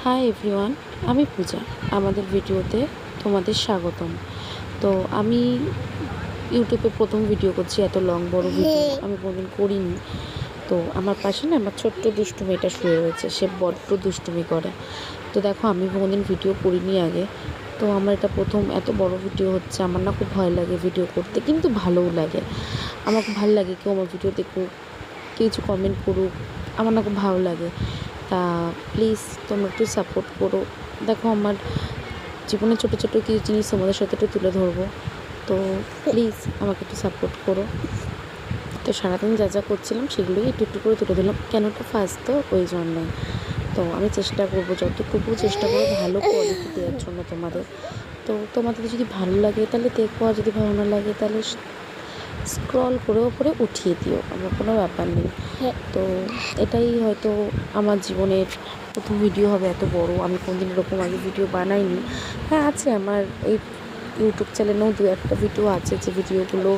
Hi everyone, আমি পূজা। আমাদের ভিডিওতে তোমাদের স্বাগতম। তো আমি ইউটিউবে প্রথম ভিডিও করছি, এত বড় ভিডিও আমি কোনোদিন করিনি। তো আমার পাশে না আমার ছোট্ট দুষ্টু মেয়েটা শুয়ে রয়েছে, সে বড্ড দুষ্টুমি করে। তো দেখো, আমি কোনোদিন ভিডিও করিনি আগে, তো আমার এটা প্রথম এত বড় ভিডিও হচ্ছে। আমার না খুব ভয় লাগে ভিডিও করতে, কিন্তু ভালোও লাগে। আমার খুব ভালো লাগে কেউ আমার ভিডিও দেখুক, কিছু কমেন্ট করুক, আমার না খুব ভালো লাগে। তা প্লিজ তোমরা একটু সাপোর্ট করো। দেখো, আমার জীবনে ছোটো ছোটো কিছু জিনিস তোমাদের সাথে একটু তুলে ধরবো, তো প্লিজ আমাকে একটু সাপোর্ট করো। তো সারাদিন যা যা করছিলাম সেগুলোই একটু একটু করে তুলে ধরলাম, কেন এটা ফার্স্ট তো ওই জন্যই। তো আমি চেষ্টা করবো, যতটুকু চেষ্টা করবো ভালো কোয়ালিটি দেওয়ার জন্য তোমাদের। তো তোমাদের যদি ভালো লাগে তাহলে দেখো, আর যদি ভালো না লাগে তাহলে স্ক্রল করেও করে উঠিয়ে দিও, আমার কোনো ব্যাপার নেই। তো এটাই হয়তো আমার জীবনের প্রথম ভিডিও হবে এত বড়। আমি কোনদিন এরকম আগে ভিডিও বানাইনি। হ্যাঁ, আছে আমার এই ইউটিউব চ্যানেলেও দু একটা ভিডিও আছে, যে ভিডিওগুলো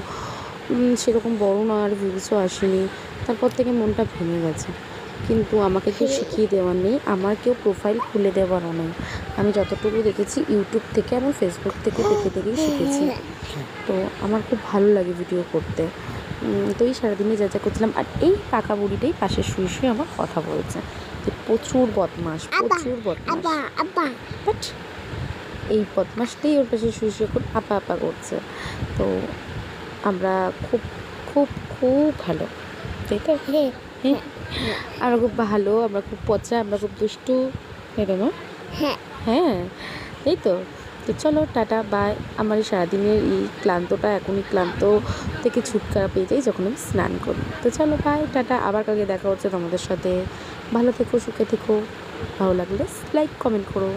সেরকম বড় না, আর ভিউজও আসেনি। তারপর থেকে মনটা ভেঙে গেছে। কিন্তু আমাকে কেউ শিখিয়ে দেওয়ার নেই, আমার কেউ প্রোফাইল খুলে দেওয়ারও নেই। আমি যতটুকু দেখেছি ইউটিউব থেকে, আমি ফেসবুক থেকে দেখে দেখেই শিখেছি। তো আমার খুব ভালো লাগে ভিডিও করতে। তো এই সারাদিনে যা যা করছিলাম, আর এই পাকা বুড়িটাই পাশে শুয়ে শুয়ে আমার কথা বলছে, যে প্রচুর বদমাস, প্রচুর বদমাস। বাট এই বদমাসটাই ওর পাশে শুয়ে শুয়ে করে আপা আপা করছে। তো আমরা খুব খুব খুব ভালো, তাই তো? হ্যাঁ, আমরা খুব ভালো, আমরা খুব পচা, আমরা খুব দুষ্টু, তাই তো? হ্যাঁ, এই তো। তো চলো, টাটা, বাই। আমার এই সারাদিনের এই ক্লান্তটা, এখনই ক্লান্ত থেকে ছুটকারা পেয়ে যাই যখন আমি স্নান করি। তো চলো, বাই, টাটা, আবার কালকে দেখা হচ্ছে তোমাদের সাথে। ভালো থেকো, সুখে থেকো। ভালো লাগলে লাইক কমেন্ট করো।